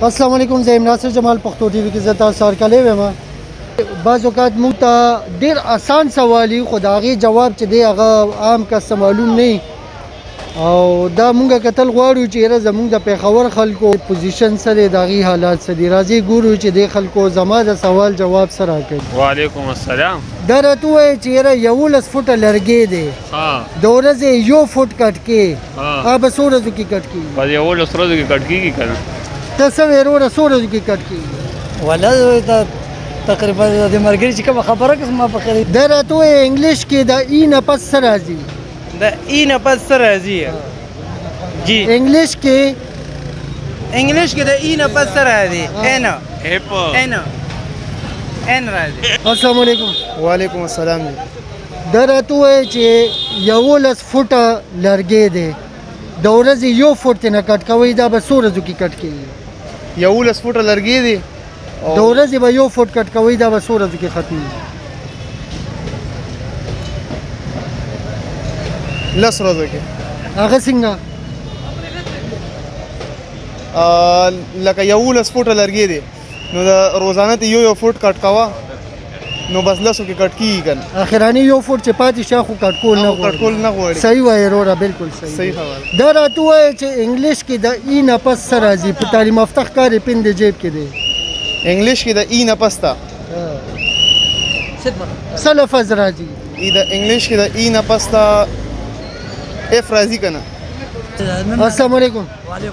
अस्सलाम वालेकुम ज़ नासिर जमाल पख्तो टीवी की ज़ता सार कले वेमा बाज़ औक़ात मुँग ता ढेर आसान सवाल ही खुदागी जवाब च दे अगा आम कस मालूम नहीं और दा मुँगा कतल गवाड़ू चेहरा जमुंग दा पेखावर खलको पोजीशन सरे दागी हालात सदी राजी गुरु च दे खलको जमा दा सवाल जवाब सरा के वालेकुम अस्सलाम दरतु है चेहरा यवुलस फुट लरगे दे दौरे से यो फुट कट के अब सोरज की कट की बस यवुलस रोज की कट की करना तस्वीरों रसूल की कट की वाला तकरीबन द मरगरी ची कब खबर है ما बकरी दर तो इंग्लिश के द ई नपस राजी द ई नपस राजी जी इंग्लिश के द ई नपस राजी एना एना एन राजी अस्सलाम वालेकुम वालेकुम अस्सलाम दर तो चे यवुलस फुट लरगे दे दौरे से यो फुट न कट कवई दा बसूरज की कट की यवुलस फुट लरगी दी दौरे से यो फुट कट कवई दा बसूरज की खत्म लस रोज़ के आगे सिंगा लका यवुलस फुट लरगी दी नो रोजाना ते यो फुट कट कवा नो बस लसो के कट की कन आखिरानी यो फुट चे पाती शाखो कट कोल ना गोड़ी सही वाय रोरा बिल्कुल सही खबर दर तो चे इंग्लिश की द ई नपस राजी तालीम अफ्तख कारी पिन दे जेब के दे इंग्लिश की द ई नपस्ता सलफज राजी ई द इंग्लिश की द ई नपस्ता एफ राजी कना अस्सलाम वालेकुम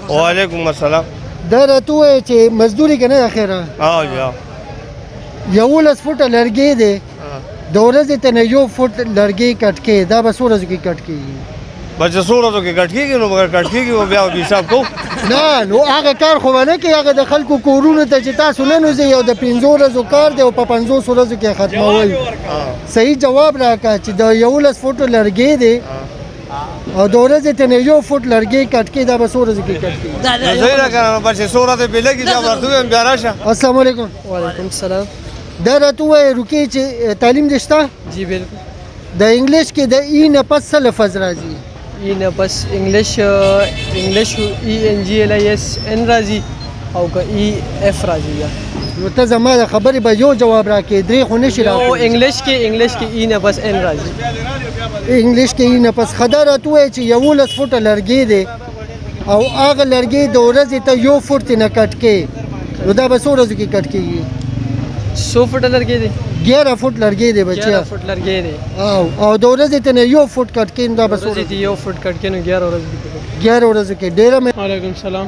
वालेकुम अस्सलाम दर तो चे मजदूरी के ना आखिरा हां या यवुलस फुट लरगे दे दौरे से तने यो फुट लरगे कट के दा बसूरज की कट की बस सोरजो के कट की नो मगर कट की वो ब्याह हिसाब को ना नो आगे कार खो बने कि आगे दखल को कोरोना ते चिता सुने नो जे यो द 500 रजो कार दे ओ 500 रजो के खत्म होई सही जवाब राका च द यवुलस फुट लरगे दे और दौरे से तने यो फुट लरगे कट के दा बसूरज की कट की सही रखा बस सोरज पहले की जा वर्तु में ब्याराशा अस्सलाम वालेकुम वालेकुम सलाम दर तो रुके चे तालीम दिस्ता जी बिल्कुल द इंग्लिश के द ई नपस लफज राजी ई नपस English E N G L I S एन राजी او का ई एफ राजी या نو ته زما د خبرې به یو جواب راکې درې خو نشي او راکړی انګلیش کې ای نه بس ان راځي انګلیش کې نه پس خدا راته وایي چې 11 فوټه لرګی دی او هغه لرګی د ورځې ته یو فوټ نه کټ کې نو دا به څو ورځو کې کټ کېږي 100 فوټ لرګی دی 11 فوټ لرګی دی بچیا 11 فوټ لرګی دی او د ورځې ته نه یو فوټ کټ کې دا به څو ورځې یو فوټ کټ کې نو 11 ورځې 11 ورځې کې ډېر مې وعلیکم السلام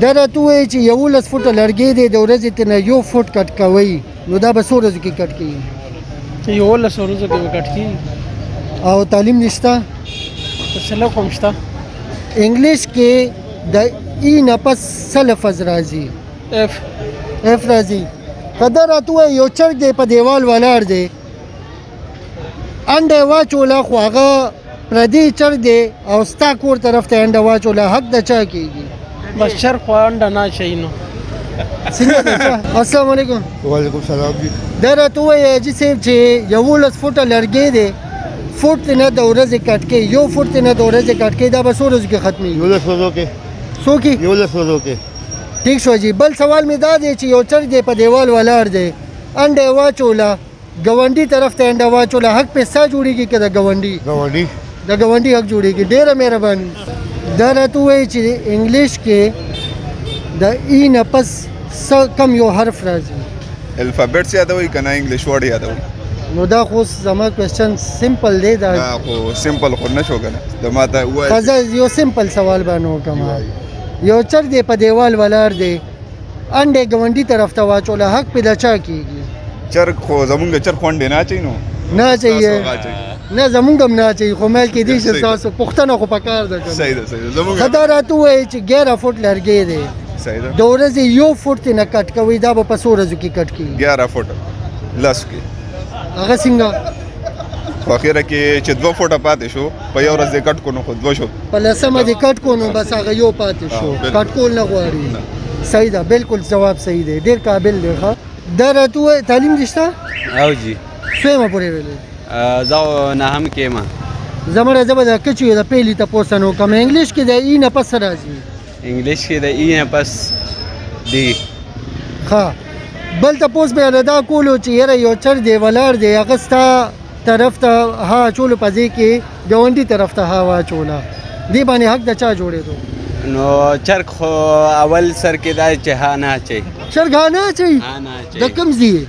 دا راته وایي چې 11 فوټه لرګی دی د ورځې ته نه یو فوټ کټ کوي نو دا به څو ورځو کې کټ کېږي 11 ورځې کې کټ کېږي او تعلیم نشته څه کوم شته انګلیش کې د ای نفس لفظ راځي اف راځي قدر راته وایي یو چرګ دی په دیوال ولاړ دی انډه واچوله خو هغه پردی چرګ دی او ستا کور طرف ته انډه واچوله حق د چا کېږي بس چرګ خو انډه نه شي نو السلام علیکم वालेकुम सलाम जी دا راته وایي چې صاحب چې 11 فوټه لرګی دی فوټ نه د ورځې کټ کې یو فوټ نه د ورځې کټ کې دا به څو ورځو کې ختمېږي 11 रोजों के څو کې 11 रोजों के ٹھیک شو جی بل سوال می دا دی چې یو چرګ دی په دیوال ولاړ دی انډه واچوله ګونډي طرف ته انډه واچوله حق په سا جوړیږي که د ګونډي د ګونډي حق جوړیږي ډیره مهرباني دا راته وایي چې انګلیش کې د ای نه پس کم یو حرف راځي الفابیټس یادوي که نه انګلیش ورډ یادوي نو دا خو زما کوېسچن سمپل دی دا خو سمپل خو نه شو که نه د ما ته ووایه زه یو سمپل سوال باندې وکړم یو چرګ دی په دیوال ولاړ دی انډې ګونډي طرف ته واچوله حق پې د چا کېږي چرګ خو زمونږ چرګ خوندې نه اچوي نو نه اچوي نه زمونږ هم نه اچوي خو میل کېدی شي ستاسو پوښتنه خو پکار ده صحیح ده زمونږ دا راته ووایي چې 11 فوټ لرګی دی صحیح ده د ورځې یو فوټ نه کټ کوي دا به په څو ورځو کې کټ کېږي 11 فوټ لس کې هغه څنګه خو اخره کې چې 2 فوټه پاتې شو په یو ورځ یې کټ کو نو خو 2 شو په لسمه دې کټ کو نو بس هغه یو پاتې شو کټ کول نه غواړي صحیح ده بالکل جواب صحیح دی ډېر قابل دی ښه دا راته ووایي تعلیم دې شته او جی څومره پورې ویلې زه نهم کې ما زمره زه به د کچو د پیلي تپوس نه وکړم انګلیش کې د ای نه پس راځي انګلیش کې د ای نه پس دی ها بل تاسو به نه دا کولو چې یاره یو چر دی ولار دی هغه ستا طرف ته ها چولو پځې کې ګاونډي طرف ته ها واچوله دې باندې حق د چا جوړېدو نو چرګ خو اول سر کې دا چې ها نه اچوي چرګ ها نه اچوي ها نه اچوي د کوم ځای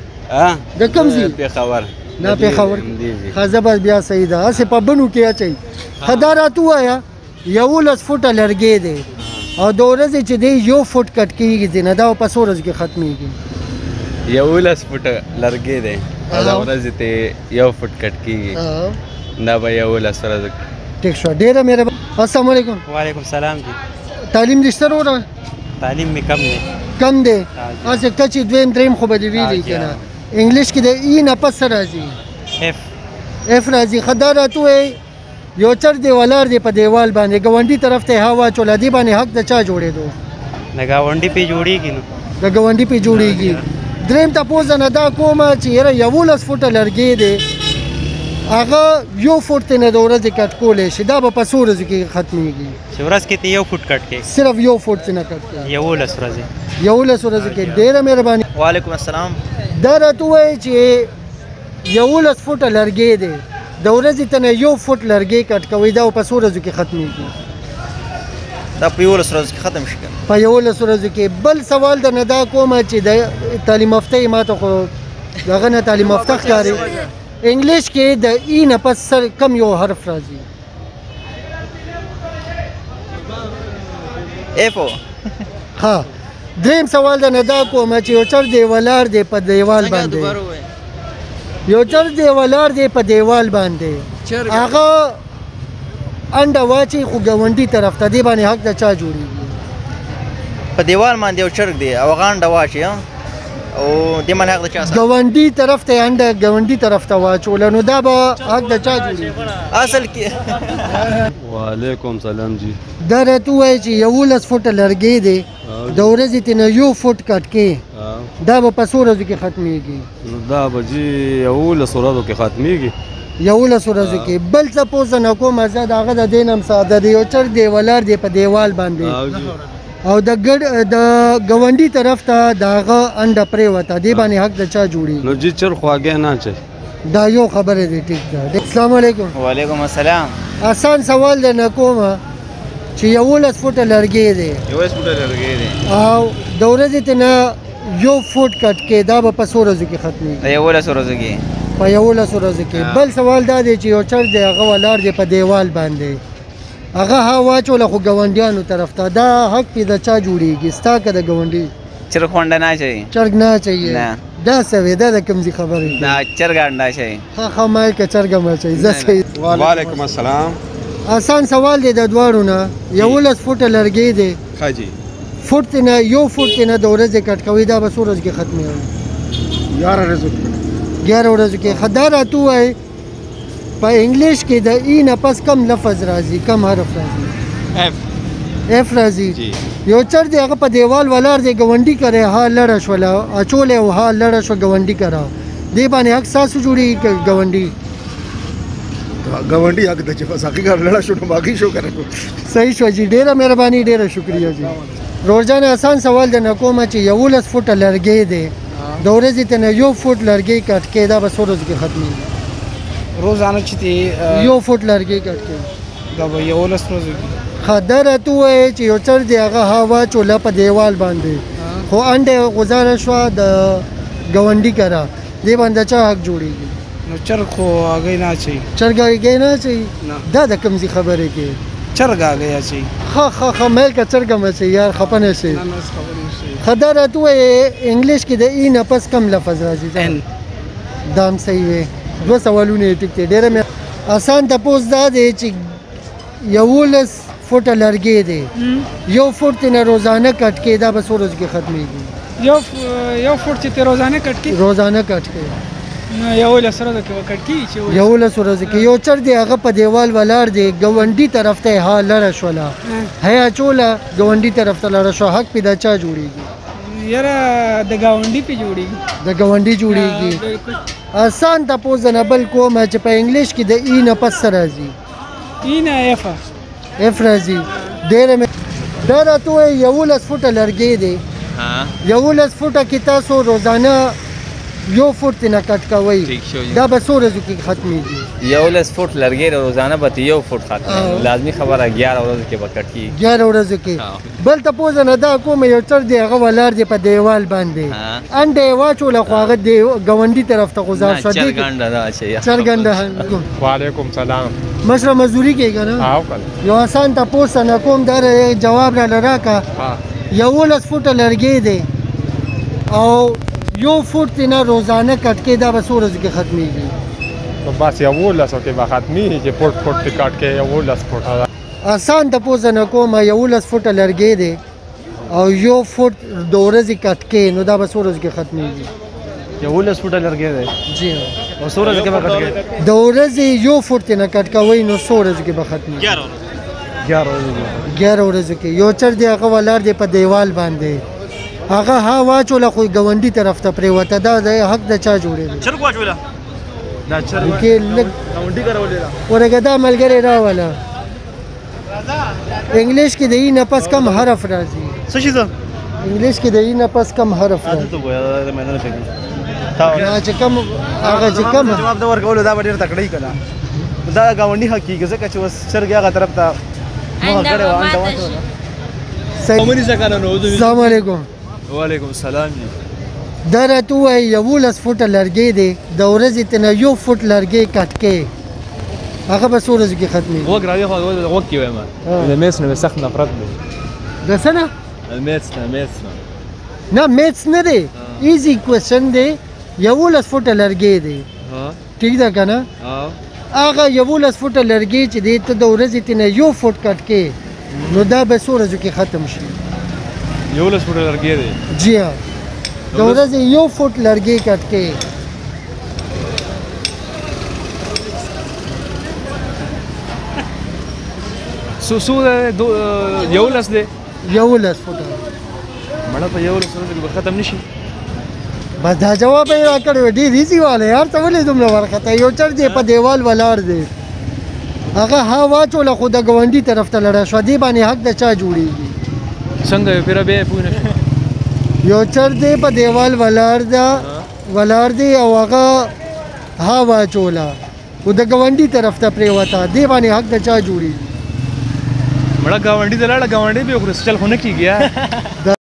د کوم ځای پېښور نه پېښور ښه زه بس بیا صحیح ده هسې په بنو کې اچوي ښه دا راته ووایه 11 فوټه لرګی دی او د ورځې چې دی 1 فوټ کټ کېږي دی نه دا په څو ورځو کې ختمېږي 11 فوټه لرګی دی او د ورځې ته 1 فوټ کټ کېږي دا به 11 ورځې ٹھیک شو ډیره مهرباني السلام علیکم وعلیکم السلام جی تعلیم دې شته وروره تعلیم می کم دی کم دی هسې کچې دویم دریم خو به دې ویلي که نه انګلیش کې د ای نه پس څه راځي اف راځي ښه دا راته ووایي یو چر دی ولاړ دی په دیوال باندې ګاونډي طرف ته هوا واچوله دې باندې حق د چا جوړېدو د ګاونډي پې جوړېږي نو د ګاونډي پې جوړېږي دریم تپوس نه دا کومه چې یاره 11 فوټه لرګی دی هغه 1 فوټ ته نه د ورځې کټ کولی شي دا به په څو ورځو کې ختمېږي چې ورځ کې ته 1 فوټ کټ کې صرف 1 فوټ ته نه کټ کوي 11 ورځې 11 ورځو کې ډېره مهرباني وعلیکم السلام دا راته ووایي چې 11 فوټه لرګی دی د ورځې ته نه 1 فوټ لرګی کټ کوي دا په څو ورځو کې ختمېږي دا په 11 ورځو کې ختم شي په 11 ورځو کې بل سوال د نه دا کومه چې د تعلیم یافته یې ما ته خو دغه نه تعلیم یافته ښکاري انګلیش کې د ای نه پس سر کم یو حرف راځي ایفو ها دریم سوال د نه دا کومه چې یو چر دی ولاړ دی په دیوال باندې یو چر دی ولاړ دی په دیوال باندې هغه انډه واچي خو ګاونډي طرف ته دې باندې حق د چا جوړېږي په دیوال باندې یو چرګ دی او غانډه واچي او دې باندې حق د چا ګاونډي طرف ته انډه ګاونډي طرف ته واچوله نو دا به حق د چا جوړېږي اصل کې وعلیکم سلام جی دا راته ووایي چې 11 فوټه لرګی دی د ورځې ته نه 1 فوټ کټ کې دا به په څو ورځو کې ختمېږي دا به جی 11 ورځو کې ختمېږي 11 ورځو کې بل څه پوښتنه نه کوم زه د هغه د دې نه هم ساده دی یو چرګ دی ولاړ دی په دیوال باندې او د ګاونډي طرف ته د هغه انډه پرېوته دې باندې حق د چا جوړېږي نو جی چر خواږه نه اچوي دا یو خبره دی ټیک ده السلام علیکم وعلیکم السلام آسان سوال دی نه کومه چې 11 فوټه لرګی دی 11 فوټه لرګی دی او د ورځې ته نه 1 فوټ کټ کې دا به په څو ورځو کې ختمېږي 11 ورځو کې په 11 ورځو کې بل سوال دا دی چې یو چر دی هغه ولاړ دی په دیوال باندې هغه ها واچوله خو ګاونډیانو طرف ته دا حق پې د چا جوړېږي ستا که د ګاونډي چرګ خونډه نه اچوي چرګ نه اچوي دا څه وې دا د کوم ځای خبرې دا چرګ انډه اچوي ښه ما که چرګ هم اچوي زه صحیح وعلیکم السلام آسان سوال دی د دواړو نه 11 فوټه لرګی دی ښه جی فوټ ته نه 1 فوټ ته نه د ورځې کټ کوي دا به څو ورځو کې ختمېږي 11 ورځو کې ښه دا راته ووایي په انګلیش کې د ای نه پس کم لفظ راځي کم حرف راځي اف راځي یو چر دی هغه په دیوال ولاړ دی ګاونډي کرے ها لړه شوله اچولې او ها لړه شو ګاونډي کرا دې باندې حق ساسو جوړي ګاونډي حق د چې بس حقیقت لړه شو نو باقي شو کړو صحیح شو جی ډیره مهرباني ډیره شکریا جی روزانه آسان سوال د نکومه چې 11 فوټه لرګی دی د ورځې ته نه 1 فوټ لرګی کټ کې دا به څو ورځو کې ختمېږي روزانه چې 1 فوټ لرګی کټ کې دا به 11 ورځو کې ښه دا راته ووایي چې یو چر دی هغه ها واچوله په دیوال باندې خو انډه غوځاره شوه د ګاونډي کره دې باندې چا حق جوړېږي نو چرګ خو هګۍ نه اچوي چرګ هګۍ نه اچوي دا د کوم ځای خبرې کې چرګ هګۍ اچوي ښه میل که چرګ هم اچوي یار خفه نه شي ښه دا راته ووایي انګلیش کې د ای نه پس کم لفظ راځي دا هم صحیح وی 2 سوالونه یې ټیک دی ډېره آسان تپوس دا دی چې 11 فوټه لرګی دی 1 فوټ ته نه روزانه کټ کې دا به څو ورځو کې ختمېږي 1 فوټ چې ته روزانه کټ کې روزانه کټ کې نو 11 ورځو کې وکټ کې چې 11 ورځو کې یو چر دی هغه په دیوال ولاړ دی ګاونډي طرف ته ها لړه شوله هیا چوله ګاونډي طرف ته لړه شو حق پې د چا جوړېږي یاره د ګاونډي پې جوړېږي د ګاونډي جوړېږي آسان تپوس نه بل کومه چې په انګلیش کې د ای نه پس څه راځي ای نه اف راځي ډېره دا راته وایي 11 فوټه لرګی دی 11 فوټه کې تاسو روزانه یو فوټ نه کټ کوئ ٹھیک شو جی دا به څو ورځو کې ختمېږي 11 فوټ لرګي روزانه به یو فوټ ختم لازمی خبره 11 ورځې کې به کټ کیږي 11 ورځو کې بل تپوس نه دا کوم یو تر دی هغه ولاړ دی په دیوال باندې انډې واچوله خو هغه دی ګاونډي طرف ته غوځار شو دی چرګنده دا چې چرګنده وعلیکم سلام مشره مزدوري کوي که نه یو آسان تپوس نه کوم دا جواب را راکړه 11 فوټه لرګی دی او یو فوټ نه روزانه کټ کې دا به څو ورځو کې ختمېږي تو بس 11 کې به ختمېږي چې فوټ فوټ کټ کې 11 فوټه آسان تپوس نه کوم 11 فوټه لرګی دی او یو فوټ د ورځې کټ کې نو دا به څو ورځو کې ختمېږي 11 فوټه لرګی دی جی او څو ورځې کې به کټ کړي د ورځې یو فوټ نه کټ کوئ نو څو ورځو کې به ختمېږي 11 ورځو کې یو چر دی هغه ولاړ دی په دیوال باندې هغه ها واچوله خو ګاونډي طرف ته پرېوته دا د حق د چا جوړېده چرګ واچوله دا چرګ کې لږ ګاونډي کارولې ده ورګه دا ملګری راوله انګلیش کې د ای نه پس کم حرف راځي څه شي ده انګلیش کې د ای نه پس کم حرف راځي ته وایې دا مې نه فکر دا چې کم هغه چې کم جواب دا ورکول دا ډېر تکړه کړه دا ګاونډي حقیقت ځکه چې وس چرګ هغه طرف ته مو کړه وانه واچوله السلام علیکم وعلیکم السلام دا راته ووایي 11 فوټه لرګی دی د ورځې ته نه یو فوټ لرګی کټ کې هغه به څو ورځو کې ختمېږي وګ راځي خو وګ کې وایم د میس نه سخت نفرت دی د څه نه میس نه میتس نه دی ایزی کوېسچن دی 11 فوټه لرګی دی ټیک ده که نه هغه 11 فوټه لرګی چې دی ته د ورځې ته نه یو فوټ کټ کې نو دا به څو ورځو کې ختم شي 11 فوټه لرګي دی جی ها د ورځې یو فوټ لرګی کټ کې سو 11 دی 11 فوټه مړه په 11 ورځې کې ختم نشي بس دا جواب یې راکړی و ډېر ایزي والی یار ته ولې دومره وارخطا یو چر دی په دیوال ولاړ دی هغه ها واچوله خو د ګاونډي طرف ته لړه شوه دې باندې حق د چا جوړېږي څنګه یو پیره بیا پوه نه یو چر دی په دیوال ولاړ دی او هغه ها واچوله خو د ګاونډي طرف ته پرېوته دې باندې حق د چا جوړېږي مړه ګاونډي ته لاړه ګاونډي به خو چل خو نه کېږي